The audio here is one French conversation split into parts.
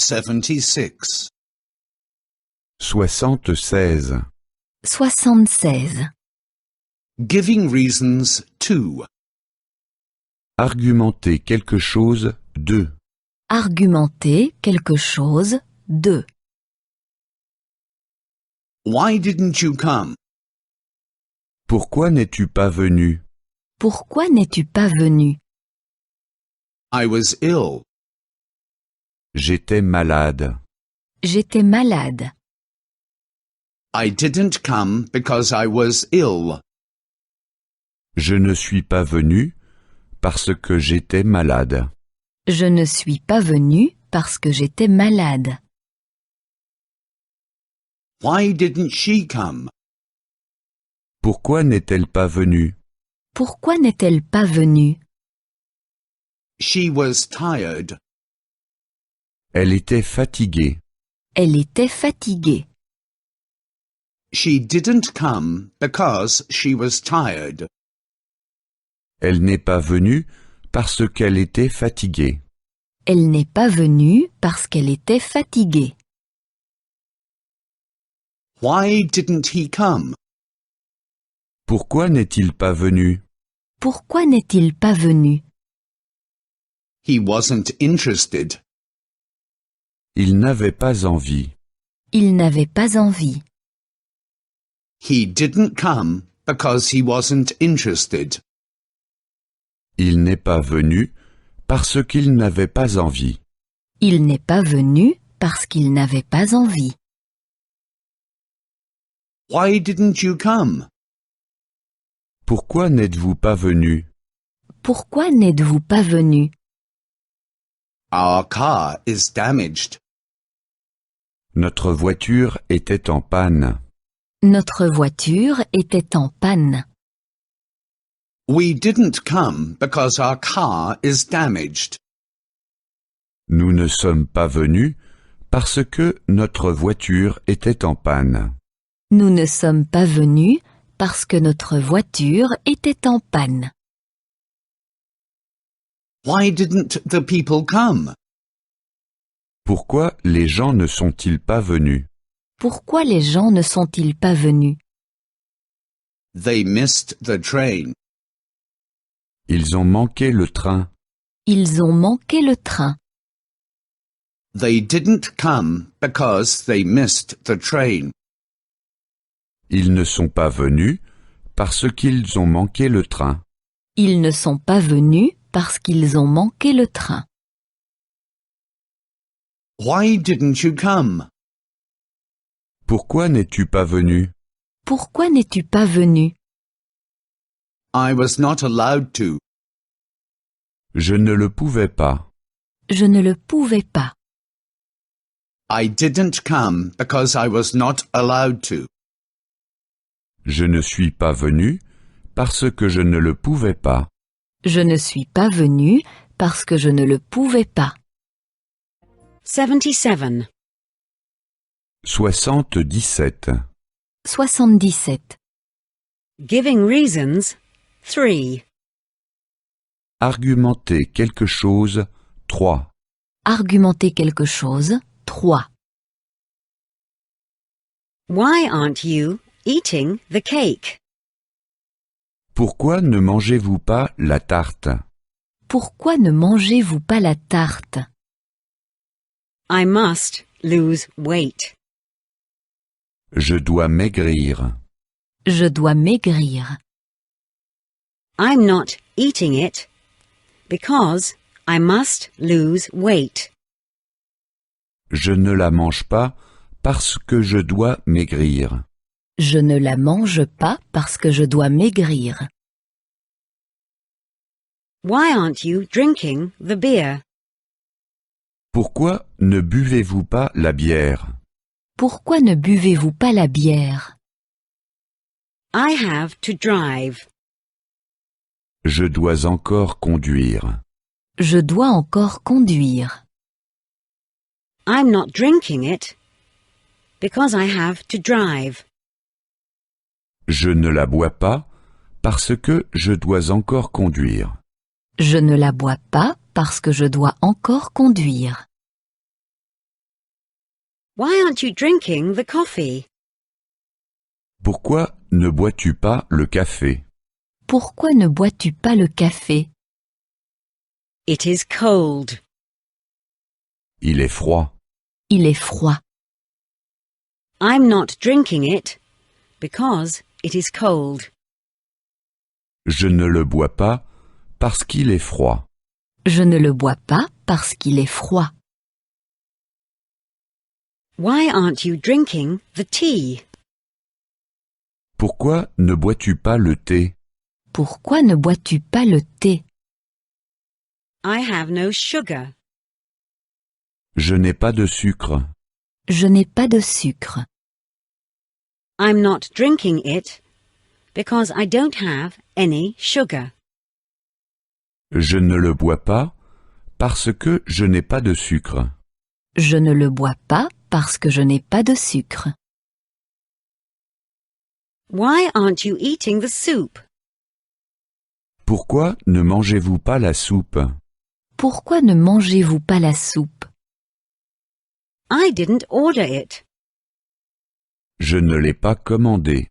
76. 76. 76. Giving reasons 2. Argumenter quelque chose de. Argumenter quelque chose de. Why didn't you come? Pourquoi n'es-tu pas venu? Pourquoi n'es-tu pas venu? I was ill. J'étais malade. J'étais malade. I didn't come because I was ill. Je ne suis pas venu parce que j'étais malade. Je ne suis pas venu parce que j'étais malade. Why didn't she come? Pourquoi n'est-elle pas venue? Pourquoi n'est-elle pas venue? She was tired. Elle était fatiguée. Elle était fatiguée. She didn't come because she was tired. Elle n'est pas venue parce qu'elle était fatiguée. Elle n'est pas venue parce qu'elle était fatiguée. Why didn't he come? Pourquoi n'est-il pas venu? Pourquoi n'est-il pas venu? He wasn't interested. Il n'avait pas envie. Il n'avait pas envie. He didn't come because he wasn't interested. Il n'est pas venu parce qu'il n'avait pas envie. Il n'est pas venu parce qu'il n'avait pas envie. Why didn't you come? Pourquoi n'êtes-vous pas venu? Pourquoi n'êtes-vous pas venu? Our car is damaged. Notre voiture était en panne. Notre voiture était en panne. We didn't come because our car is damaged. Nous ne sommes pas venus parce que notre voiture était en panne. Nous ne sommes pas venus parce que notre voiture était en panne. Why didn't the people come? Pourquoi les gens ne sont-ils pas venus? Pourquoi les gens ne sont-ils pas venus? They missed the train. Ils ont manqué le train. Ils ont manqué le train. They didn't come because they missed the train. Ils ne sont pas venus parce qu'ils ont manqué le train. Ils ne sont pas venus parce qu'ils ont manqué le train. Why didn't you come? Pourquoi n'es-tu pas venu? Pourquoi n'es-tu pas venu? I was not allowed to. Je ne le pouvais pas. Je ne le pouvais pas. I didn't come because I was not allowed to. Je ne suis pas venu parce que je ne le pouvais pas. Je ne suis pas venu parce que je ne le pouvais pas. 77. 77. 77. Giving reasons 3. Argumenter quelque chose 3. Argumenter quelque chose 3. Why aren't you eating the cake? Pourquoi ne mangez-vous pas la tarte? Pourquoi ne mangez-vous pas la tarte? I must lose weight. Je dois maigrir. Je dois maigrir. I'm not eating it because I must lose weight. Je ne la mange pas parce que je dois maigrir. Je ne la mange pas parce que je dois maigrir. Why aren't you drinking the beer? Pourquoi ne buvez-vous pas la bière? Pourquoi ne buvez-vous pas la bière? I have to drive. Je dois encore conduire. Je dois encore conduire. I'm not drinking it because I have to drive. Je ne la bois pas parce que je dois encore conduire. Je ne la bois pas parce que je dois encore conduire. Why aren't you drinking the coffee? Pourquoi ne bois-tu pas le café? Pourquoi ne bois-tu pas le café? It is cold. Il est froid. Il est froid. I'm not drinking it because it is cold. Je ne le bois pas parce qu'il est froid. Je ne le bois pas parce qu'il est froid. Why aren't you drinking the tea? Pourquoi ne bois-tu pas le thé? Pourquoi ne bois-tu pas le thé? I have no sugar. Je n'ai pas de sucre. Je n'ai pas de sucre. I'm not drinking it because I don't have any sugar. Je ne le bois pas parce que je n'ai pas de sucre. Je ne le bois pas parce que je n'ai pas de sucre. Why aren't you eating the soup? Pourquoi ne mangez-vous pas la soupe? Pourquoi ne mangez-vous pas la soupe? I didn't order it. Je ne l'ai pas commandé.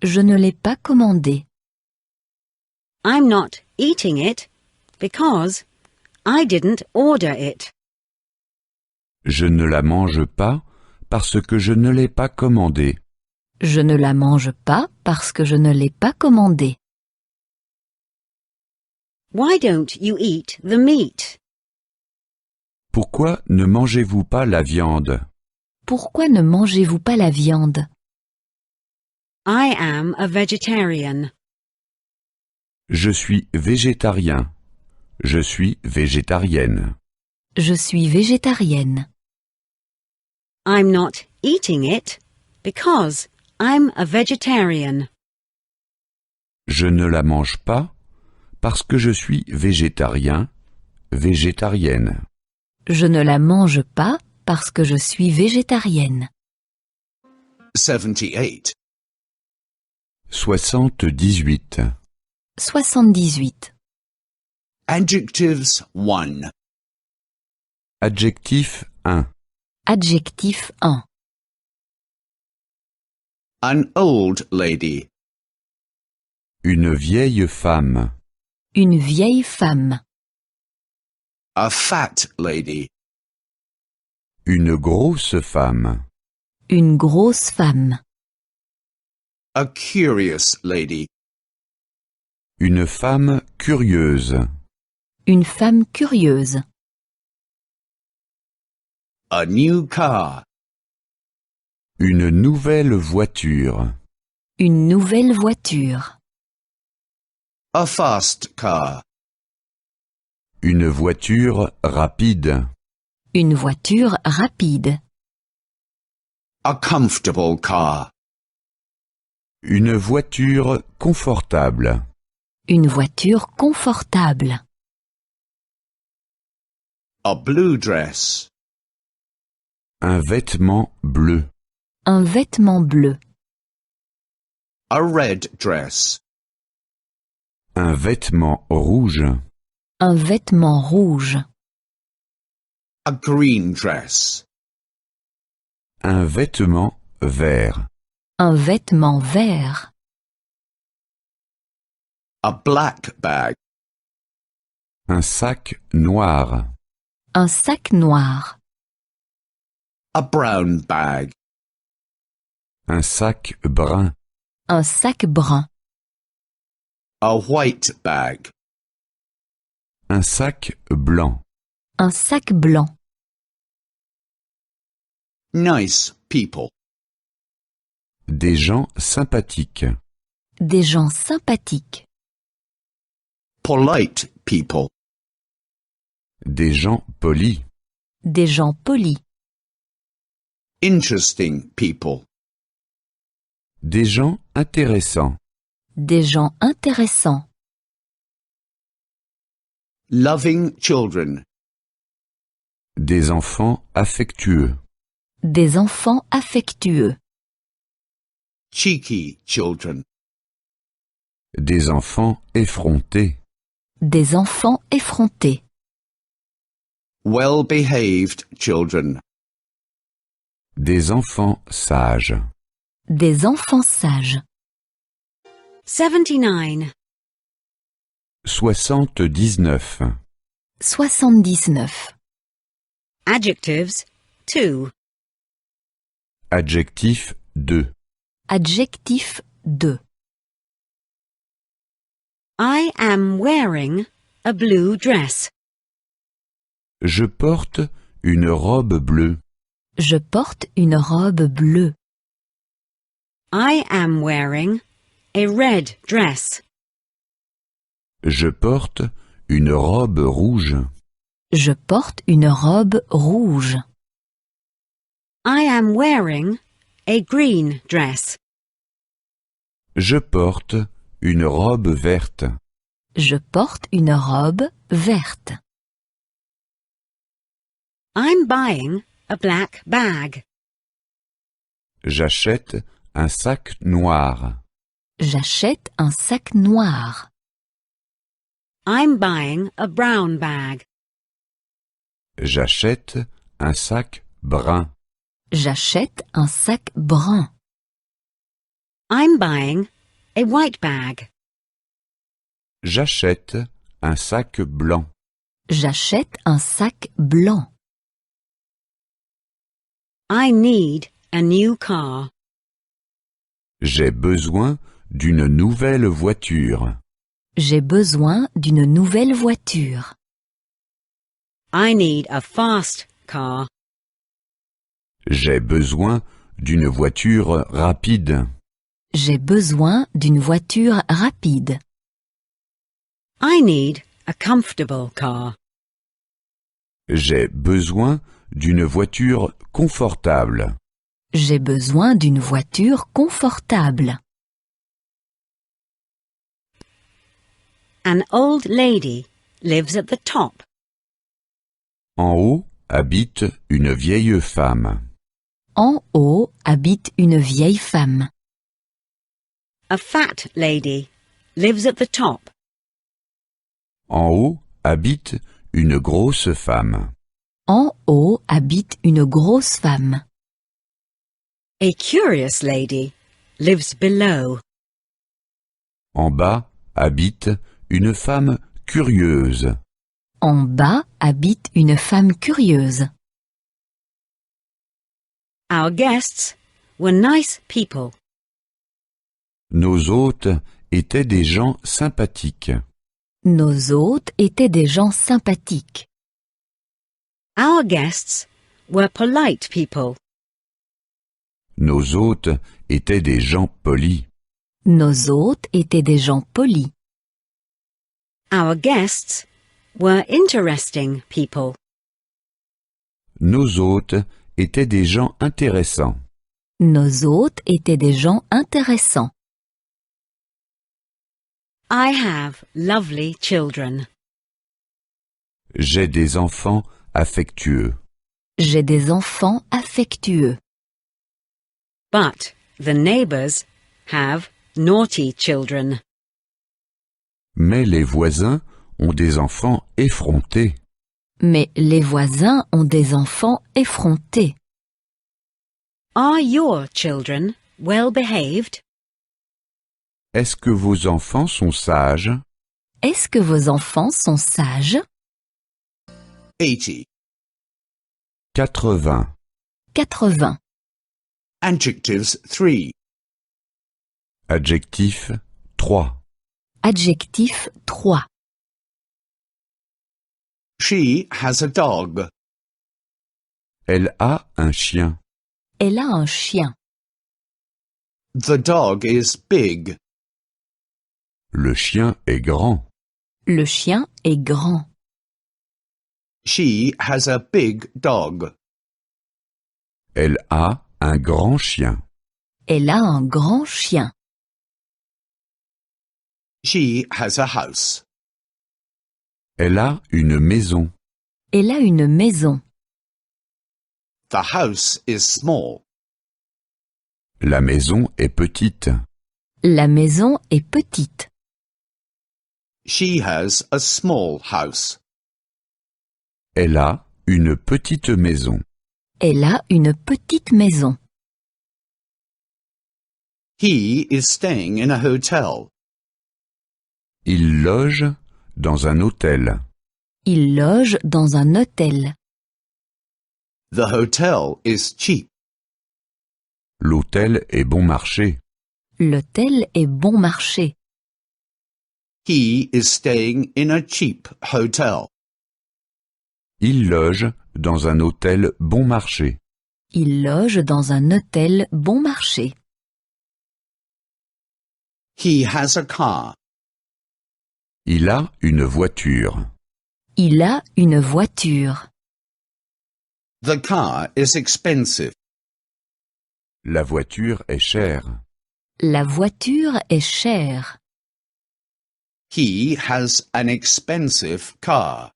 Je ne l'ai pas commandé. I'm not eating it because I didn't order it. Je ne la mange pas parce que je ne l'ai pas commandé. Je ne la mange pas parce que je ne l'ai pas commandé. Why don't you eat the meat? Pourquoi ne mangez-vous pas la viande? Pourquoi ne mangez-vous pas la viande? I am a vegetarian. Je suis végétarien. Je suis végétarienne. Je suis végétarienne. I'm not eating it because I'm a vegetarian. Je ne la mange pas parce que je suis végétarien, végétarienne. Je ne la mange pas parce que je suis végétarienne. 78. 78. 78. Adjectives 1. Adjectif 1. Adjectif 1. An old lady. Une vieille femme. Une vieille femme. A fat lady. Une grosse femme. Une grosse femme. A curious lady. Une femme curieuse. Une femme curieuse. A new car. Une nouvelle voiture. Une nouvelle voiture. A fast car. Une voiture rapide. Une voiture rapide. A comfortable car. Une voiture confortable. Une voiture confortable. A blue dress. Un vêtement bleu. Un vêtement bleu. A red dress. Un vêtement rouge. Un vêtement rouge. A green dress. Un vêtement vert. Un vêtement vert. A black bag. Un sac noir. Un sac noir. A brown bag. Un sac brun. Un sac brun. A white bag. Un sac blanc. Un sac blanc. Nice people. Des gens sympathiques. Des gens sympathiques. Polite people. Des gens polis. Des gens polis. Interesting people. Des gens intéressants. Des gens intéressants. Loving children. Des enfants affectueux. Des enfants affectueux. Cheeky children. Des enfants effrontés. Des enfants effrontés. Well-behaved children. Des enfants sages. Des enfants sages. 79. 79. 79. Adjectives 2. Adjectif 2. Adjectif 2. I am wearing a blue dress. Je porte une robe bleue. Je porte une robe bleue. I am wearing a red dress. Je porte une robe rouge. Je porte une robe rouge. I am wearing a green dress. Je porte une robe verte. Je porte une robe verte. I'm buying a black bag. J'achète un sac noir. J'achète un sac noir. I'm buying a brown bag. J'achète un sac brun. J'achète un sac brun. I'm buying a white bag. J'achète un sac blanc. J'achète un sac blanc. I need a new car. J'ai besoin d'une nouvelle voiture. J'ai besoin d'une nouvelle voiture. I need a fast car. J'ai besoin d'une voiture rapide. J'ai besoin d'une voiture rapide. I need a comfortable car. J'ai besoin d'une voiture confortable. J'ai besoin d'une voiture confortable. An old lady lives at the top. En haut habite une vieille femme. En haut habite une vieille femme. A fat lady lives at the top. En haut habite une grosse femme. En haut habite une grosse femme. A curious lady lives below. En bas habite une femme curieuse. En bas habite une femme curieuse. Our guests were nice people. Nos hôtes étaient des gens sympathiques. Nos hôtes étaient des gens sympathiques. Our guests were polite people. Nos hôtes étaient des gens polis. Nos hôtes étaient des gens polis. Our guests were interesting people. Nos hôtes étaient des gens intéressants. Nos hôtes étaient des gens intéressants. I have lovely children. J'ai des enfants affectueux. J'ai des enfants affectueux. But the neighbors have naughty children. Mais les voisins ont des enfants effrontés. Mais les voisins ont des enfants effrontés. Are your children well behaved? Est-ce que vos enfants sont sages? Est-ce que vos enfants sont sages? 80. 80. 80. Adjectives 3. Adjectif 3. Adjectif 3. She has a dog. Elle a un chien. Elle a un chien. The dog is big. Le chien est grand. Le chien est grand. She has a big dog. Elle a un grand chien. Elle a un grand chien. She has a house. Elle a une maison. Elle a une maison. The house is small. La maison est petite. La maison est petite. She has a small house. Elle a une petite maison. Elle a une petite maison. He is staying in a hotel. Il loge dans un hôtel. Il loge dans un hôtel. The hotel is cheap. L'hôtel est bon marché. L'hôtel est bon marché. He is staying in a cheap hotel. Il loge dans un hôtel bon marché. Il loge dans un hôtel bon marché. He has a car. Il a une voiture. Il a une voiture. The car is expensive. La voiture est chère. La voiture est chère. He has an expensive car.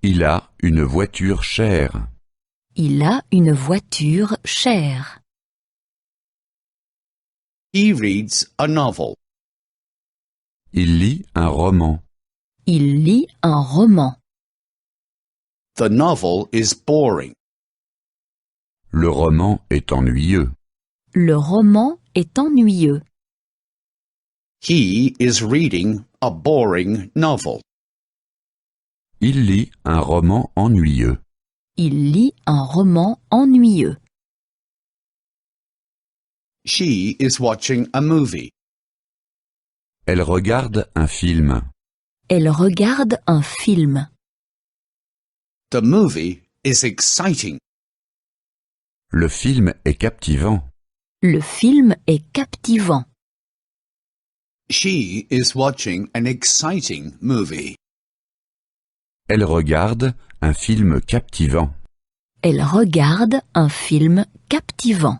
Il a une voiture chère. Il a une voiture chère. He reads a novel. Il lit un roman. Il lit un roman. The novel is boring. Le roman est ennuyeux. Le roman est ennuyeux. He is reading a boring novel. Il lit un roman ennuyeux. Il lit un roman ennuyeux. She is watching a movie. Elle regarde un film. Elle regarde un film. The movie is exciting. Le film est captivant. Le film est captivant. She is watching an exciting movie. Elle regarde un film captivant. Elle regarde un film captivant.